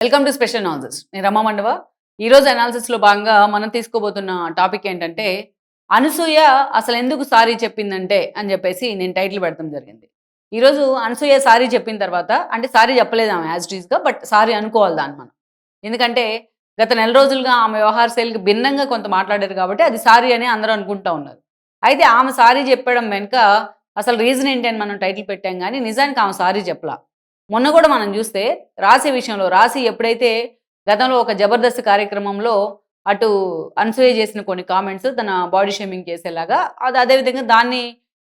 Welcome to special analysis. నేను రమా మండవ. ఈరోజు అనాలిసిస్లో భాగంగా మనం తీసుకోబోతున్న టాపిక్ ఏంటంటే, అనసూయ అసలు ఎందుకు సారీ చెప్పిందంటే అని చెప్పేసి నేను టైటిల్ పెడతాం జరిగింది. ఈరోజు అనసూయ సారీ చెప్పిన తర్వాత, అంటే సారీ చెప్పలేదు ఆమె యాజ్ ఇట్ ఈస్‌గా, బట్ సారీ అనుకోవాలి దాన్ని మనం. ఎందుకంటే గత నెల రోజులుగా ఆమె వ్యవహార శైలికి భిన్నంగా కొంత మాట్లాడారు కాబట్టి అది సారీ అని అందరూ అనుకుంటా ఉన్నారు. అయితే ఆమె సారీ చెప్పడం వెనుక అసలు రీజన్ ఏంటి అని మనం టైటిల్ పెట్టాం గానీ, నిజానికి ఆమె సారీ చెప్పలా. మొన్న కూడా మనం చూస్తే రాశి విషయంలో రాశి ఎప్పుడైతే గతంలో ఒక జబర్దస్త్ కార్యక్రమంలో అటు అనసూయ చేసిన కొన్ని కామెంట్స్ తన బాడీ షేమింగ్ చేసేలాగా అదేవిధంగా దాన్ని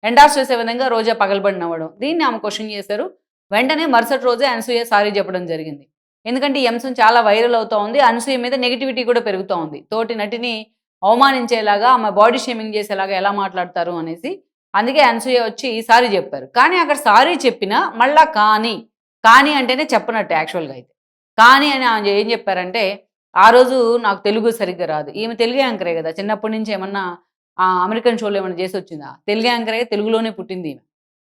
ఎండార్స్ చేసే విధంగా రోజా పగలబడి నవ్వడం, దీన్ని ఆమె క్వశ్చన్ చేశారు. వెంటనే మరుసటి రోజే అనసూయ సారీ చెప్పడం జరిగింది. ఎందుకంటే ఈ అంశం చాలా వైరల్ అవుతా ఉంది. అనసూయ మీద నెగిటివిటీ కూడా పెరుగుతూ ఉంది. తోటి నటిని అవమానించేలాగా, ఆమె బాడీ షేమింగ్ చేసేలాగా ఎలా మాట్లాడతారు అనేసి. అందుకే అనసూయ వచ్చి సారీ చెప్పారు. కానీ అక్కడ సారీ చెప్పినా మళ్ళా కానీ అంటేనే చెప్పనట్టు యాక్చువల్‌గా అయితే. కానీ అని ఆమె ఏం చెప్పారంటే, ఆ రోజు నాకు తెలుగు సరిగ్గా రాదు. ఈమె తెలుగు యాంకరే గదా! చిన్నప్పటి నుంచి ఏమన్నా అమెరికన్ షోలో ఏమన్నా జేసొచ్చిందా? తెలుగు యాంకరే, తెలుగులోనే పుట్టింది ఈమె.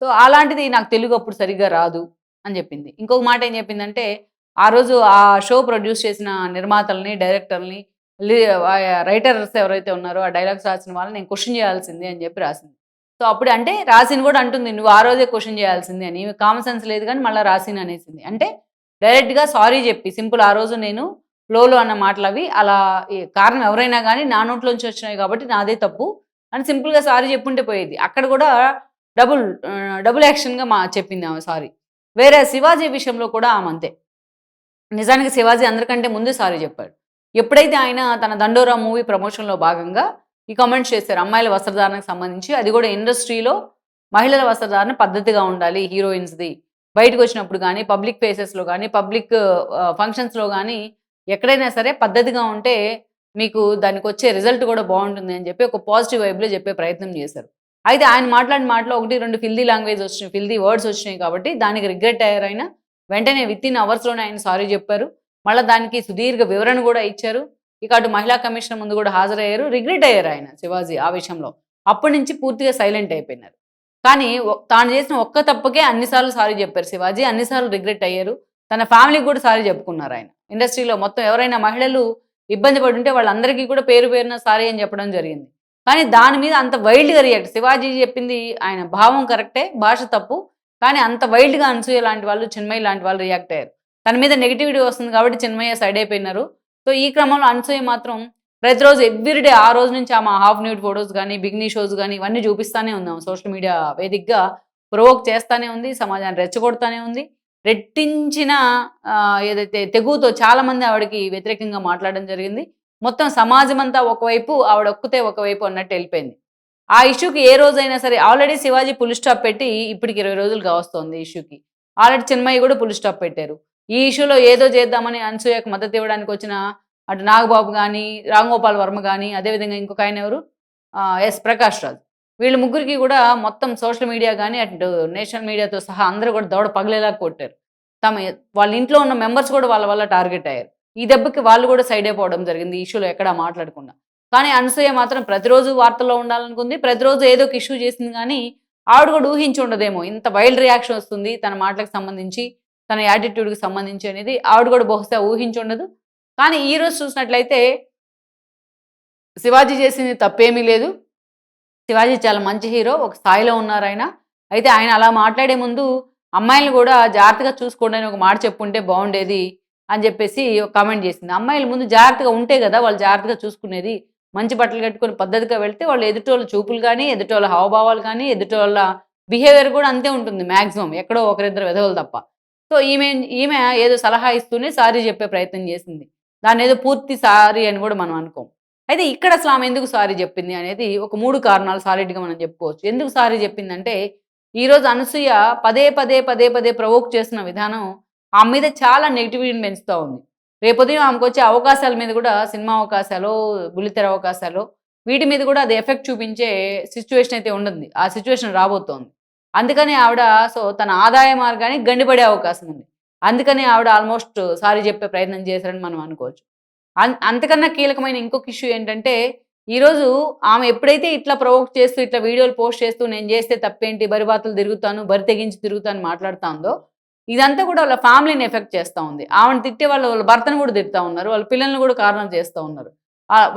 సో, అలాంటిది నాకు తెలుగు అప్పుడు సరిగ్గా రాదు అని జెప్పింది. ఇంకొక మాట ఏం జెప్పిందంటే, ఆ రోజు ఆ షో ప్రొడ్యూస్ చేసిన నిర్మాతల్ని, డైరెక్టర్‌ని, లీ రైటర్స్ ఎవరైతే ఉన్నారో ఆ డైలాగ్స్ రాసిన వాళ్ళని నేను క్వెషన్ జేయాల్సింది అని జెప్పి రాసింది. సో, అప్పుడు అంటే రాశిని గూడా అంటుంది, "నువ్వు ఆ రోజే క్వెషన్ చేయాల్సింది" అని. ఈమె కామన్ సెన్స్ లేదు గానీ మళ్ళా రాశిని అనేసింది. అంటే డైరెక్ట్‌గా సారీ జెప్పి సింపుల్ ఆ రోజు నేను ఫ్లోలో అన్న మాటలవి అలా కారణం ఎవరైనా గానీ నా నోట్లోంచి వచ్చినాయి కాబట్టి నాదే తప్పు అని సింపుల్‌గా సారీ జెప్పుంటే పోయేది. అక్కడ గూడా డబుల్ యాక్షన్‌గా చెప్పింది ఆమె సారీ. వేరే శివాజీ విషయంలో కూడా ఆమె అంతే. నిజానికి శివాజీ అందరికంటే ముందే సారీ జెప్పాడు. ఎప్పుడైతే ఆయన తన 'దండోరా' మూవీ ప్రమోషన్‌లో భాగంగా ఈ కామెంట్స్ చేశారు. అమ్మాయిల వస్త్రధారణకు సంబంధించి. అది గూడా ఇండస్ట్రీలో మహిళల వస్త్రధారణ పద్ధతిగా ఉండాలి హీరోయిన్స్‌ది. బయటకొచ్చినప్పుడు గానీ, పబ్లిక్ ప్లేసెస్‌లో గానీ, పబ్లిక్ ఫంక్షన్స్‌లో గానీ, ఎక్కడైనా సరే పద్ధతిగా ఉంటే మీకు దానికొచ్చే రిజల్ట్ గూడా బావుంటుంది అని జెప్పి ఒక పాజిటివ్ వైబ్‌లో జెప్పే ప్రయత్నం జేశారు. అయితే ఆయన మాట్లాడిన మాటలో 1, 2 ఫిల్తీ లాంగ్వేజ్ ఒచ్చినాయి. ఫిల్తీ వర్డ్స్ ఒచ్చినాయి కాబట్టి దానికి రిగ్రెట్ అయ్యారాయన. వెంటనే వితిన్ అవర్స్‌లోనే ఆయన సారీ జెప్పారు. మళ్ళా దానికి సుదీర్ఘ వివరణ గూడా ఇచ్చారు. ఇక అటు మహిళా కమిషనర్ ముందు గూడా హాజరయ్యారు. రిగ్రెట్ అయ్యారాయన శివాజీ ఆ విషయంలో. అప్పటి నుంచి పూర్తిగా సైలెంట్ అయిపోయినారు. కానీ తాను చేసిన ఒక్క తప్పుకే అన్ని సార్లు సారీ జెప్పారు శివాజీ. అన్ని సార్లు రిగ్రెట్ అయ్యారు. తన ఫ్యామిలీకి గూడా సారీ జెప్పుకున్నారాయన. ఇండస్ట్రీలో మొత్తం ఎవరైనా మహిళలు ఇబ్బంది పడుంటే వాళ్ళందరికీ కూడా పేరు పేరున సారీ అని చెప్పడం జరిగింది. కానీ దాని మీద అంత వైల్డ్‌గా రియాక్ట్ శివాజీ చెప్పింది ఆయన భావం కరెక్టే, భాష తప్పు. కానీ అంత వైల్డ్‌గా అనసూయ లాంటి వాళ్ళు, చిన్మయి లాంటి వాళ్ళు రియాక్ట్ అయ్యారు. తన మీద నెగటివిటీ వస్తుంది కాబట్టి చిన్మయ్య సైడ్ అయిపోయినారు. సో, ఈ క్రమంలో అనసూయ మాత్రం ప్రతిరోజు ఎవ్రీడే ఆ రోజు నుంచి ఆమె హాఫ్ న్యూడ్ ఫోటోస్ గానీ, బికినీ షోస్ గానీ ఇవన్నీ చూపిస్తానే ఉంది ఆమె సోషల్ మీడియా వేదికగా ప్రొవోక్ చేస్తానే ఉంది. సమాజాన్ని రెచ్చగొడతానే ఉంది. రెట్టించిన ఏదైతే తెగువతో చాలామంది ఆవిడకి వ్యతిరేకంగా మాట్లాడడం జరిగింది. మొత్తం సమాజమంతా ఒకవైపు, ఆవిడ ఒక్కతే ఒకవైపు అన్నట్టు ఎళ్ళిపోయింది. ఆ ఇష్యూకి ఏ రోజైనా సరే ఆల్రెడీ శివాజీ ఫుల్ స్టాప్ పెట్టి ఇప్పటికి 20 రోజులు కావస్తోంది ఈ ఇష్యూకి. ఆల్రెడీ చిన్మయి కూడా ఫుల్ స్టాప్ పెట్టారు. ఈ ఇష్యూలో ఏదో చేద్దామని అనసూయకు మద్దతు ఇవ్వడానికి వచ్చిన అటు నాగబాబు గాని, రామ్ గోపాల్ వర్మ గాని, అదేవిధంగా ఇంకొక ఆయన ఎవరు? ప్రకాష్ రాజ్. వీళ్ళు ముగ్గురికి కూడా మొత్తం సోషల్ మీడియా గాని, అటు నేషనల్ మీడియాతో సహా అందరూ కూడా దవడ పగిలేలాగా కొట్టారు. తమ వాళ్ళ ఇంట్లో ఉన్న మెంబర్స్ కూడా వాళ్ళ వల్ల టార్గెట్ అయ్యారు. ఈ దెబ్బకి వాళ్ళు కూడా సైడ్ అయిపోవడం జరిగింది. ఈ ఇష్యూలో ఎక్కడా మాట్లాడకుండా. కానీ అనసూయ మాత్రం ప్రతిరోజు వార్తల్లో ఉండాలనుకుంది. ప్రతిరోజు ఏదో ఒక ఇష్యూ చేసింది గానీ, ఆవిడ కూడా ఊహించి ఉండదేమో ఇంత వైల్డ్ రియాక్షన్ వస్తుంది తన మాటలకు సంబంధించి, తన యాటిట్యూడ్‌కి సంబంధించి అనేది ఆవిడ కూడా బహుశా ఊహించుండదు. కానీ ఈరోజు చూసినట్లయితే శివాజీ చేసింది తప్పేమీ లేదు. శివాజీ చాలా మంచి హీరో. ఒక స్థాయిలో ఉన్నారాయన. అయితే ఆయన అలా మాట్లాడే ముందు అమ్మాయిల్ని గూడా జాగ్రత్తగా చూసుకోండి అని ఒక మాట చెప్పుంటే బావుండేది అని జెప్పేసి ఒక కామెంట్ జేసింది. అమ్మాయిలు ముందు జాగ్రత్తగా ఉంటే గదా! వాళ్ళు జాగ్రత్తగా చూసుకునేది. మంచి బట్టలు కట్టుకొని పద్ధతిగా వెళ్తే వాళ్ళు ఎదుటోళ్ళ చూపులు గాని, ఎదుటోళ్ళ హావభావాలు గాని, ఎదుటోళ్ళ బిహేవియర్ గూడా అంతే ఉంటుంది మాక్సిమం. ఎక్కడో ఒకరిద్దరు వెధవలు తప్ప. సో, ఈమె ఏదో సలహా ఇస్తూనే సారీ జెప్పే ప్రయత్నం జేసింది. దాన్నేదో పూర్తి సారీ అని గూడా మనం అనుకోం. అయితే ఇక్కడ అసలు ఆమె ఎందుకు సారీ జెప్పింది అనేది ఒక 3 కారణాలు సాలిడ్‌గా మనం జెప్పుకోవచ్చు. ఎందుకు సారీ జెప్పిందంటే, ఈరోజు అనసూయ పదే పదే ప్రవోక్ చేస్తున్న విధానం ఆమె మీద చాలా నెగెటివిటీని పెంచుతా ఉంది. రేపొదయం ఆమెకొచ్చే అవకాశాల మీద గూడా సినిమా అవకాశాలో, బుల్లితెర అవకాశాలో వీటి మీద గూడా అది ఎఫెక్ట్ చూపించే సిట్యుయేషన్ అయితే ఉంటుంది. ఆ సిట్యుయేషన్ రాబోతోంది. అందుకని ఆవిడ తన ఆదాయ మార్గానికి గండిపడే అవకాశం ఉంది. అందుకని ఆవిడ ఆల్‌మోస్ట్ సారీ జెప్పే ప్రయత్నం చేశారని మనం అనుకోవచ్చు. అంతకన్నా కీలకమైన ఇంకొక ఇష్యూ ఏంటంటే, ఈరోజు ఆమె ఎప్పుడైతే ఇట్లా ప్రొవోక్ చేస్తూ, ఇట్లా వీడియోలు పోస్ట్ చేస్తూ, నేను చేస్తే తప్పేంటి, బరిబాతలు తిరుగుతాను, బరి తెగించి తిరుగుతాను మాట్లాడుతా ఉందో, ఇదంతా కూడా వాళ్ళ ఫ్యామిలీని ఎఫెక్ట్ చేస్తా ఉంది. ఆమెను తిట్టే వాళ్ళ భర్తను కూడా తిడతా ఉన్నారు. వాళ్ళ పిల్లల్ని కూడా కారణం చేస్తా ఉన్నారు.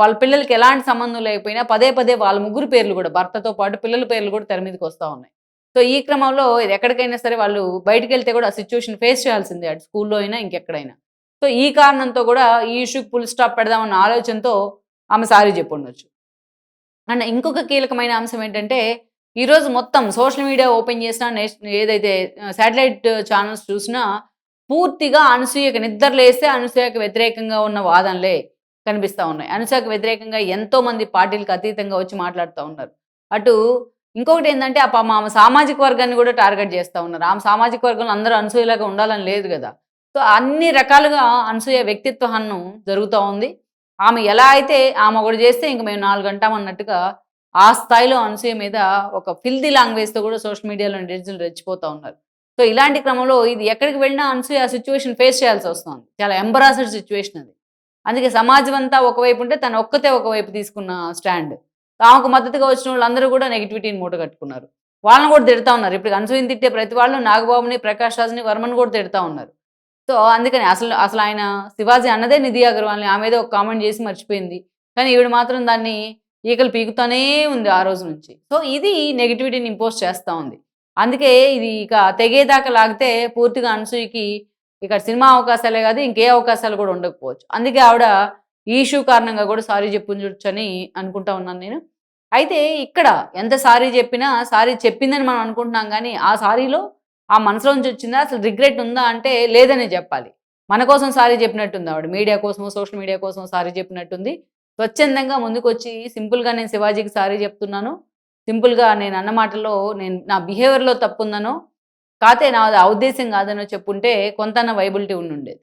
వాళ్ళ పిల్లలకి ఎలాంటి సంబంధం లేకపోయినా పదే పదే వాళ్ళ ముగ్గురు పేర్లు కూడా భర్తతో పాటు పిల్లల పేర్లు కూడా తెర మీదకొస్తా ఉన్నాయి. సో, ఈ క్రమంలో ఇది ఎక్కడికైనా సరే వాళ్ళు బయటికెళ్తే కూడా ఆ సిట్యుయేషన్ ఫేస్ చేయాల్సిందే. అటు స్కూల్‌లో అయినా ఇంకెక్కడైనా. సో, ఈ కారణంతో కూడా ఈ ఇష్యూకి ఫుల్ స్టాప్ పెడదామన్న ఆలోచనతో ఆమె సారీ చెప్పుండొచ్చు. అండ్ ఇంకొక కీలకమైన అంశం ఏంటంటే, ఈరోజు మొత్తం సోషల్ మీడియా ఓపెన్ చేసినా, ఏదైతే శాటిలైట్ ఛానెల్స్ చూసినా, పూర్తిగా అనసూయకి నిద్ర లేస్తే అనసూయకి వ్యతిరేకంగా ఉన్న వాదనలే కనిపిస్తా ఉన్నాయి. అనసూయకి వ్యతిరేకంగా ఎంతోమంది పార్టీలకు అతీతంగా వచ్చి మాట్లాడుతా ఉన్నారు. అటు ఇంకొకటేందంటే, ఆమె సామాజిక వర్గాన్ని కూడా టార్గెట్ చేస్తా ఉన్నారు. ఆమె సామాజిక వర్గంలో అందరూ అనసూయలాగా ఉండాలని లేదు గదా! సో, అన్ని రకాలుగా అనసూయ వ్యక్తిత్వ హననం జరుగుతా ఉంది. ఆమె ఎలా అయితే ఆమె ఒకటి చేస్తే ఇంక మేము 4 అంటామన్నట్టుగా ఆ స్థాయిలో అనసూయ మీద ఒక ఫిల్తీ లాంగ్వేజ్‌తో కూడా సోషల్ మీడియాలో నెటిజన్లు రెచ్చిపోతా ఉన్నారు. సో, ఇలాంటి క్రమంలో ఇది ఎక్కడికి వెళ్ళినా అనసూయ ఆ సిట్యుయేషన్ ఫేస్ చేయాల్సొస్తోంది. చాలా ఎంబరాస్డ్ సిట్యుయేషన్ అది. అందుకే సమాజం అంతా ఒకవైపు ఉంటే తను ఒక్కతే ఒకవైపు తీసుకున్న స్టాండ్. ఆమెకు మద్దతుగా వచ్చినోళ్ళందరూ కూడా నెగటివిటీని మూటగట్టుకున్నారు. వాళ్ళని కూడా తిడతా ఉన్నారు. ఇప్పుడు అనసూయని తిట్టే ప్రతి వాళ్ళు నాగబాబుని, ప్రకాష్ రాజ్‌ని, వర్మని కూడా తిడతా ఉన్నారు. సో, అందుకని అసలాయన 'శివాజీ' అన్నదే నిధి అగర్వాల్‌ని. ఆమె ఏదో ఒక కామెంట్ చేసి మర్చిపోయింది. కానీ ఈవిడ మాత్రం దాన్ని ఈకలు పీకుతానే ఉంది ఆ రోజు నుంచి. సో, ఇది నెగటివిటీని ఇంపోజ్ చేస్తా ఉంది. అందుకే ఇది ఇక తెగేదాకా లాగితే పూర్తిగా అనసూయకి ఇక సినిమా అవకాశాలే కాదు ఇంకే అవకాశాలు కూడా ఉండకపోవచ్చు. అందుకే ఆవిడ ఈ ఇష్యూ కారణంగా కూడా సారీ చెప్పుండొచ్చని అనుకుంటా ఉన్నాను నేను. అయితే ఇక్కడ ఎంత సారీ చెప్పినా సారీ చెప్పిందని మనం అనుకుంటున్నాం గానీ, ఆ సారీలో ఆ మనసులో నుంచి వచ్చిందా? అసలు రిగ్రెట్ ఉందా అంటే లేదనే జెప్పాలి. మన కోసం సారీ చెప్పినట్టుంది ఆవిడ. మీడియా కోసమో, సోషల్ మీడియా కోసమో సారీ చెప్పినట్టుంది. స్వచ్ఛందంగా ముందుకొచ్చి సింపుల్‌గా నేను శివాజీకి సారీ చెప్తున్నాను. సింపుల్‌గా నేనన్న మాటల్లో నా బిహేవియర్‌లో తప్పుందనో, కాతే నాది ఆ ఉద్దేశ్యం కాదనో చెప్పుంటే కొంతన్నా వైబిలిటీ ఉండుండేది.